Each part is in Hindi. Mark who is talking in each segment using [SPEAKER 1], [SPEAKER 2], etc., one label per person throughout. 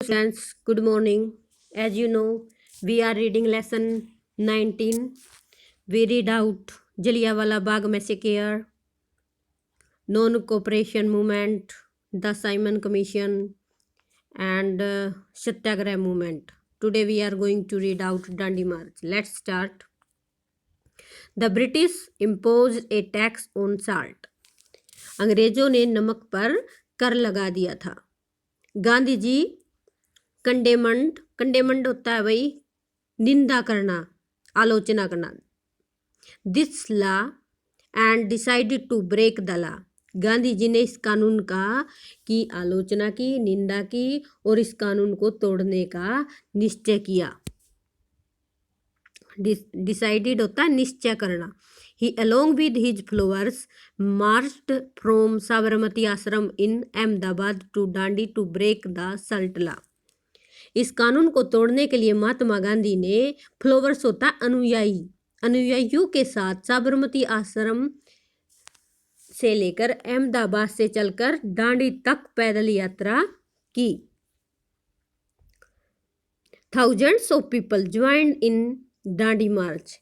[SPEAKER 1] Students, good morning. As you know, we are reading lesson 19. We read out Jallianwala Bagh massacre, non-cooperation movement, the Simon Commission, and Satyagraha movement. Today we are going to read out Dandi March. Let's start. The British imposed a tax on salt. अंग्रेजों ने नमक पर कर लगा दिया था. गांधी जी कंडेमंड होता है भाई निंदा करना, आलोचना करना. This law and decided to break the law. Gandhi ji ने इस कानून की आलोचना की, निंदा की और इस कानून को तोड़ने का निश्चय किया. डिसाइडेड होता है निश्चय करना. He along with his followers marched from Sabarmati Ashram in Ahmedabad to Dandi to break the salt law. इस कानून को तोड़ने के लिए महात्मा गांधी ने फ्लोवर्स होता अनुयायियों के साथ साबरमती आश्रम से लेकर अहमदाबाद से चलकर डांडी तक पैदल यात्रा की. Thousands of people joined in डांडी मार्च.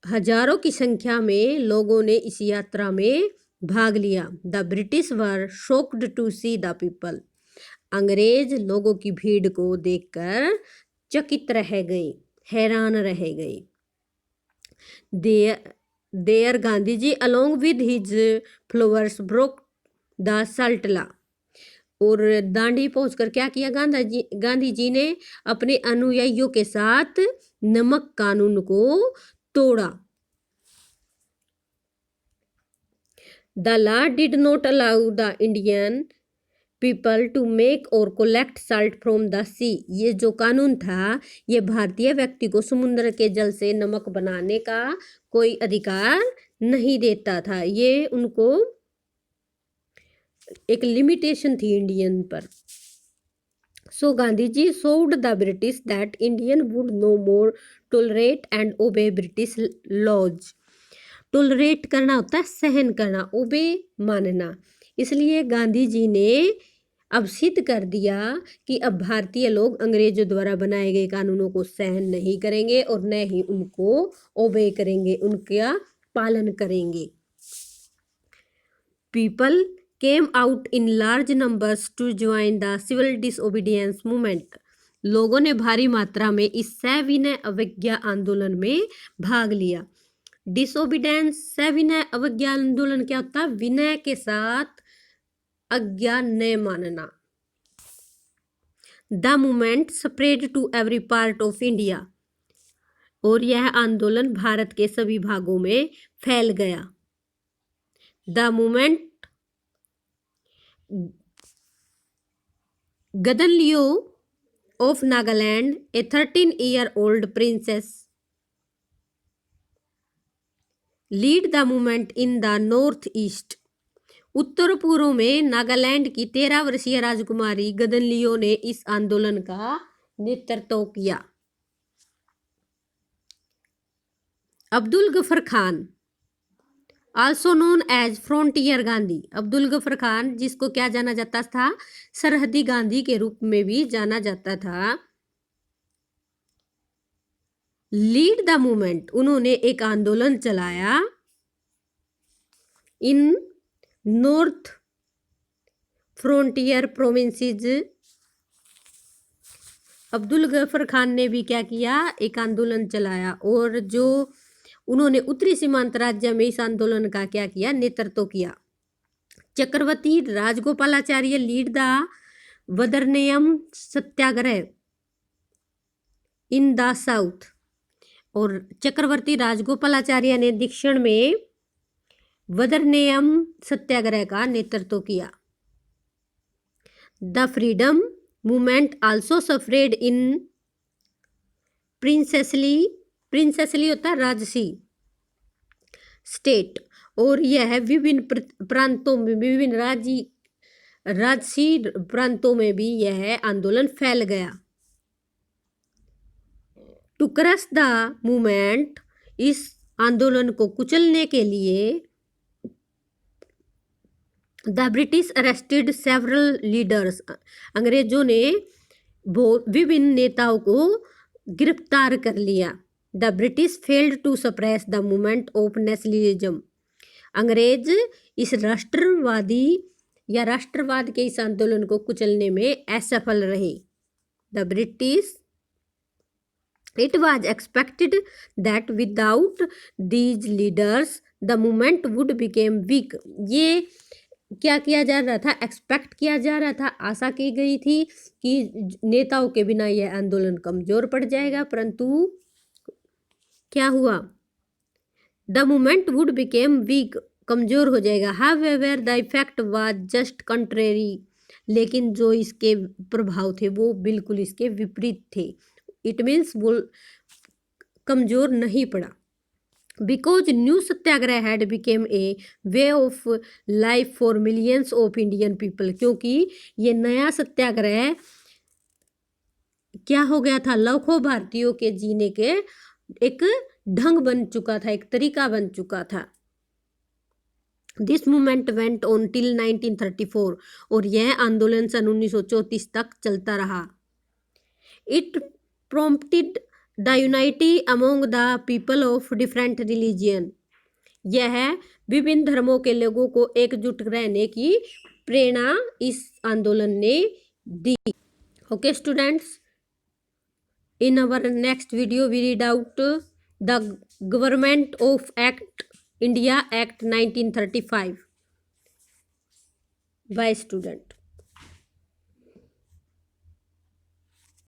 [SPEAKER 1] हजारों की संख्या में लोगों ने इस यात्रा में भाग लिया. The British were shocked to see the people. अंग्रेज लोगों की भीड़ को देखकर चकित रह गए, हैरान रह गए. There Gandhi ji along with his followers broke the salt law. और दांडी पहुंचकर क्या किया गांधी जी ने अपने अनुयायियों के साथ नमक कानून को तोड़ा. The law did not allow the Indian people to make or collect salt from the sea. ये जो कानून था ये भारतीय व्यक्ति को समुद्र के जल से नमक बनाने का कोई अधिकार नहीं देता था. ये उनको एक लिमिटेशन थी इंडियन पर. So Gandhi ji showed the British that Indian would no more tolerate and obey British laws. Tolerate करना होता है सहन करना, ओबे मानना. इसलिए गांधी जी ने अब सिद्ध कर दिया कि अब भारतीय लोग अंग्रेजों द्वारा बनाए गए कानूनों को सहन नहीं करेंगे और न ही उनको ओबे करेंगे, उनका पालन करेंगे. People came out in large numbers to join the civil disobedience movement. लोगों ने भारी मात्रा में इस सविनय अवज्ञा आंदोलन में भाग लिया. डिसओबीडियंस सविनय अवज्ञा आंदोलन क्या होता है? विनय के साथ आज्ञा न मानना. The movement spread to every part of India. और यह आंदोलन भारत के सभी भागों में फैल गया. The movement Gaidinliu of Nagaland, a 13-year-old princess, lead the movement in the north east. उत्तर पूर्व में नागालैंड की 13 वर्षीय राजकुमारी गदनलियो ने इस आंदोलन का नेतृत्व किया. Abdul Ghaffar Khan, also known as Frontier Gandhi. Abdul Ghaffar Khan जिसको क्या जाना जाता था? सरहदी गांधी के रूप में भी जाना जाता था. लीड द मूवमेंट, उन्होंने एक आंदोलन चलाया in north frontier provinces. Abdul Ghaffar Khan ने भी क्या किया? एक आंदोलन चलाया. और जो उन्होंने उत्तरी सीमांत राज्य में इस आंदोलन का क्या किया? नेतृत्व किया. Chakravarti Rajagopalachari lead the Vedaranyam satyagraha in the south. और चक्रवर्ती राजगोपालाचार्य ने दक्षिण में वदरनेयम सत्याग्रह का नेतृत्व किया. द फ्रीडम मूवमेंट आल्सो सफरेड इन प्रिंसेसली होता है राजसी स्टेट. और यह विभिन्न प्रांतों में, विभिन्न राजसी प्रांतों में भी यह आंदोलन फैल गया. टू क्रश द मूवमेंट, इस आंदोलन को कुचलने के लिए the British arrested several leaders, अंग्रेजों ने विभिन्न नेताओं को गिरफ्तार कर लिया। The British failed to suppress the movement of nationalism, अंग्रेज इस राष्ट्रवादी या राष्ट्रवाद के इस आंदोलन को कुचलने में असफल रहे। The British, it was expected that without these leaders the movement would become weak, ये क्या किया जा रहा था, एक्सपेक्ट किया जा रहा था, आशा की गई थी कि नेताओं के बिना यह आंदोलन कमजोर पड़ जाएगा, परंतु क्या हुआ, the movement would became week, कमजोर हो जाएगा। However the effect was just contrary, लेकिन जो इसके प्रभाव थे वो बिल्कुल इसके विपरीत थे। इट मीन्स वो कमजोर नहीं पड़ा। Because new Satyagraha had became a way of life for millions of Indian people, क्योंकि ये नया सत्याग्रह क्या हो गया था, लाखों भारतीयों के जीने के एक ढंग बन चुका था, एक तरीका बन चुका था। This movement went on till 1934, और यह आंदोलन सन 1934 तक चलता रहा। It prompted the unity among the people of different religion, यह विभिन्न धर्मों के लोगों को एकजुट रहने की प्रेरणा इस आंदोलन ने दी। Okay students, in our next video we read out the Government of Act India Act 1935 by student।